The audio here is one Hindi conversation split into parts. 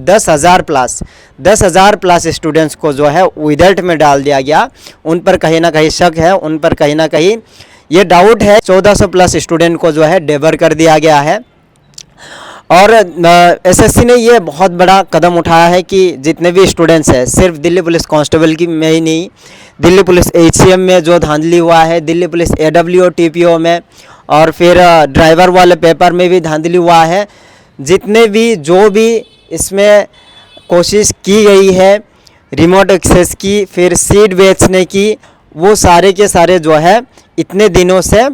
10,000 प्लस स्टूडेंट्स को जो है विदल्ट में डाल दिया गया। उन पर कहीं ना कहीं शक है, उन पर कहीं ना कहीं ये डाउट है। 1400 प्लस स्टूडेंट को जो है डेबर कर दिया गया है। और एसएससी ने ये बहुत बड़ा कदम उठाया है कि जितने भी स्टूडेंट्स हैं, सिर्फ दिल्ली पुलिस कांस्टेबल की में ही नहीं, दिल्ली पुलिस एचसीएम में जो धांधली हुआ है, दिल्ली पुलिस एडब्ल्यूओ टीपीओ में, और फिर ड्राइवर वाले पेपर में भी धांधली हुआ है। जितने भी जो भी इसमें कोशिश की गई है रिमोट एक्सेस की, फिर सीट बेचने की, वो सारे के सारे जो है इतने दिनों से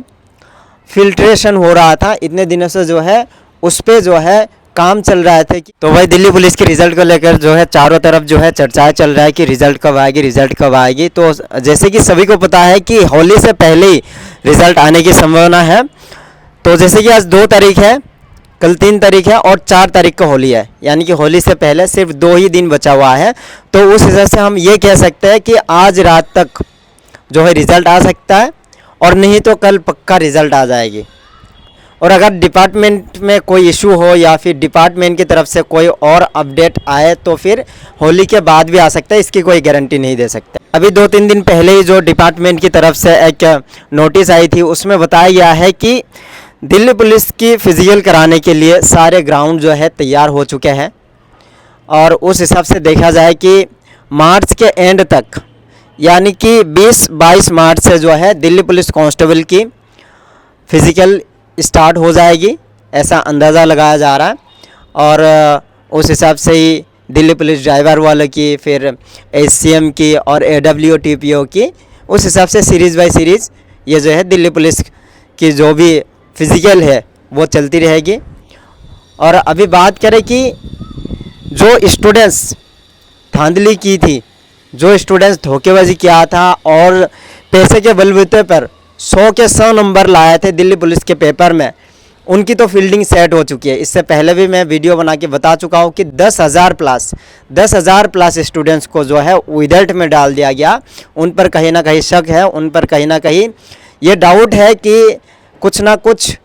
फिल्ट्रेशन हो रहा था, इतने दिनों से जो है उस पर जो है काम चल रहा था। तो भाई दिल्ली पुलिस के रिज़ल्ट को लेकर जो है चारों तरफ जो है चर्चाएं चल रहा है कि रिज़ल्ट कब आएगी, रिज़ल्ट कब आएगी। तो जैसे कि सभी को पता है कि होली से पहले ही रिज़ल्ट आने की संभावना है। तो जैसे कि आज 2 तारीख है, कल 3 तारीख है और 4 तारीख को होली है, यानी कि होली से पहले सिर्फ 2 ही दिन बचा हुआ है। तो उस हिसाब से हम ये कह सकते हैं कि आज रात तक जो है रिज़ल्ट आ सकता है, और नहीं तो कल पक्का रिज़ल्ट आ जाएगी। और अगर डिपार्टमेंट में कोई इशू हो या फिर डिपार्टमेंट की तरफ से कोई और अपडेट आए तो फिर होली के बाद भी आ सकता है, इसकी कोई गारंटी नहीं दे सकते। अभी 2-3 दिन पहले ही जो डिपार्टमेंट की तरफ से एक नोटिस आई थी, उसमें बताया गया है कि दिल्ली पुलिस की फिजिकल कराने के लिए सारे ग्राउंड जो है तैयार हो चुके हैं। और उस हिसाब से देखा जाए कि मार्च के एंड तक, यानी कि 20-22 मार्च से जो है दिल्ली पुलिस कांस्टेबल की फ़िज़िकल स्टार्ट हो जाएगी, ऐसा अंदाज़ा लगाया जा रहा है। और उस हिसाब से ही दिल्ली पुलिस ड्राइवर वालों की, फिर एचसीएम की और एडब्ल्यूओ टीपीओ की, उस हिसाब से सीरीज़ बाय सीरीज़ ये जो है दिल्ली पुलिस की जो भी फ़िज़िकल है वो चलती रहेगी। और अभी बात करें कि जो स्टूडेंट्स धांधली की थी, जो स्टूडेंट्स धोखेबाजी किया था और पैसे के बलबूते पर 100 के 100 नंबर लाए थे दिल्ली पुलिस के पेपर में, उनकी तो फील्डिंग सेट हो चुकी है। इससे पहले भी मैं वीडियो बना के बता चुका हूँ कि 10,000 प्लस स्टूडेंट्स को जो है विदल्ट में डाल दिया गया। उन पर कहीं ना कहीं शक है, उन पर कहीं ना कहीं ये डाउट है कि कुछ ना कुछ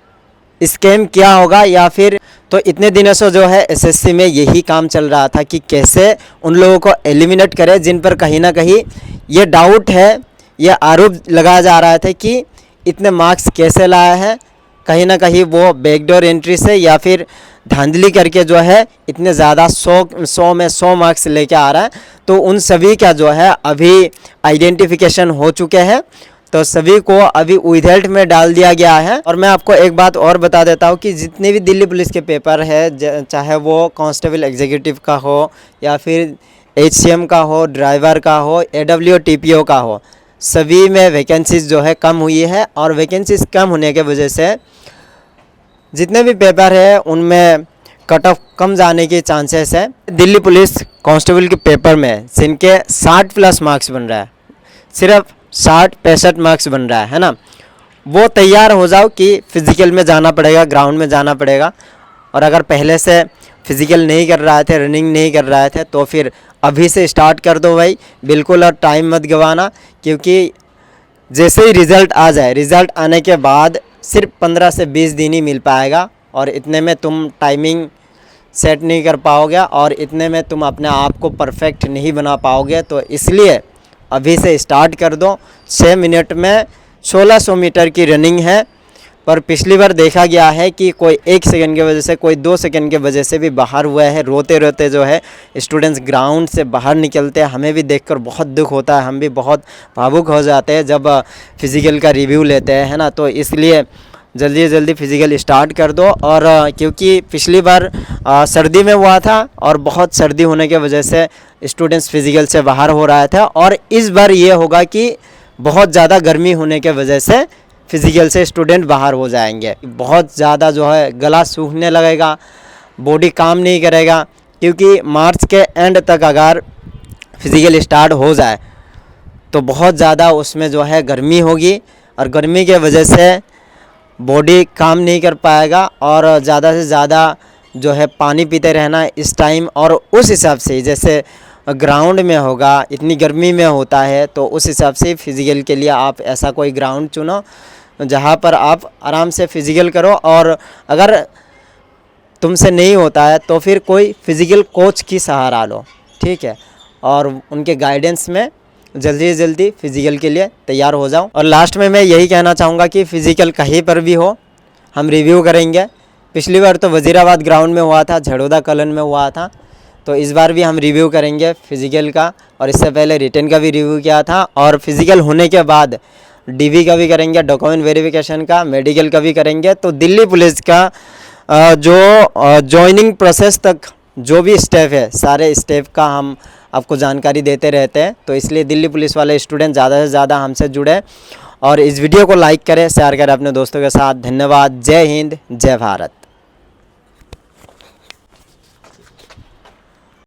स्कैम किया होगा, या फिर तो इतने दिनों से जो है एसएससी में यही काम चल रहा था कि कैसे उन लोगों को एलिमिनेट करें जिन पर कहीं ना कहीं ये डाउट है, ये आरोप लगाया जा रहा था कि इतने मार्क्स कैसे लाया है, कहीं ना कहीं वो बैकडोर एंट्री से या फिर धांधली करके जो है इतने ज़्यादा 100 में 100 मार्क्स लेके आ रहा है। तो उन सभी का जो है अभी आइडेंटिफिकेशन हो चुके हैं, तो सभी को अभी विदल्ट में डाल दिया गया है। और मैं आपको एक बात और बता देता हूँ कि जितने भी दिल्ली पुलिस के पेपर है, चाहे वो कांस्टेबल एग्जीक्यूटिव का हो या फिर एचसीएम का हो, ड्राइवर का हो, एडब्ल्यूओ टीपीओ का हो, सभी में वैकेंसीज जो है कम हुई है। और वैकेंसीज कम होने के वजह से जितने भी पेपर है उनमें कट ऑफ कम जाने के चांसेस है। दिल्ली पुलिस कांस्टेबल के पेपर में जिनके 60 प्लस मार्क्स बन रहा है, सिर्फ 60-65 मार्क्स बन रहा है ना, वो तैयार हो जाओ कि फ़िज़िकल में जाना पड़ेगा, ग्राउंड में जाना पड़ेगा। और अगर पहले से फ़िज़िकल नहीं कर रहे थे, रनिंग नहीं कर रहे थे, तो फिर अभी से स्टार्ट कर दो भाई, बिल्कुल। और टाइम मत गंवाना, क्योंकि जैसे ही रिज़ल्ट आ जाए, रिज़ल्ट आने के बाद सिर्फ 15 से 20 दिन ही मिल पाएगा, और इतने में तुम टाइमिंग सेट नहीं कर पाओगे और इतने में तुम अपने आप को परफेक्ट नहीं बना पाओगे। तो इसलिए अभी से स्टार्ट कर दो। 6 मिनट में 1600 मीटर की रनिंग है, पर पिछली बार देखा गया है कि कोई 1 सेकंड की वजह से, कोई 2 सेकंड की वजह से भी बाहर हुआ है। रोते रोते जो है स्टूडेंट्स ग्राउंड से बाहर निकलते हैं, हमें भी देखकर बहुत दुख होता है, हम भी बहुत भावुक हो जाते हैं जब फिज़िकल का रिव्यू लेते हैं, है ना। तो इसलिए जल्दी जल्दी फ़िज़िकल स्टार्ट कर दो। और क्योंकि पिछली बार सर्दी में हुआ था और बहुत सर्दी होने के वजह से स्टूडेंट्स फ़िज़िकल से बाहर हो रहा था, और इस बार ये होगा कि बहुत ज़्यादा गर्मी होने के वजह से फ़िज़िकल से स्टूडेंट बाहर हो जाएंगे। बहुत ज़्यादा जो है गला सूखने लगेगा, बॉडी काम नहीं करेगा, क्योंकि मार्च के एंड तक अगर फ़िज़िकल स्टार्ट हो जाए तो बहुत ज़्यादा उसमें जो है गर्मी होगी, और गर्मी के वजह से बॉडी काम नहीं कर पाएगा। और ज़्यादा से ज़्यादा जो है पानी पीते रहना इस टाइम, और उस हिसाब से जैसे ग्राउंड में होगा, इतनी गर्मी में होता है, तो उस हिसाब से फ़िज़िकल के लिए आप ऐसा कोई ग्राउंड चुनो जहाँ पर आप आराम से फ़िज़िकल करो। और अगर तुमसे नहीं होता है तो फिर कोई फिज़िकल कोच की सहारा लो, ठीक है, और उनके गाइडेंस में जल्दी से जल्दी फिज़िकल के लिए तैयार हो जाओ। और लास्ट में मैं यही कहना चाहूँगा कि फ़िज़िकल कहीं पर भी हो हम रिव्यू करेंगे। पिछली बार तो वज़ीराबाद ग्राउंड में हुआ था, झड़ोदा कलन में हुआ था, तो इस बार भी हम रिव्यू करेंगे फ़िज़िकल का, और इससे पहले रिटन का भी रिव्यू किया था, और फिज़िकल होने के बाद डीवी का भी करेंगे, डॉक्यूमेंट वेरिफिकेशन का, मेडिकल का भी करेंगे। तो दिल्ली पुलिस का जो जॉइनिंग प्रोसेस तक जो भी स्टेप है, सारे स्टेप का हम आपको जानकारी देते रहते हैं। तो इसलिए दिल्ली पुलिस वाले स्टूडेंट ज़्यादा से ज़्यादा हमसे जुड़े और इस वीडियो को लाइक करें, शेयर करें अपने दोस्तों के साथ। धन्यवाद। जय हिंद, जय भारत।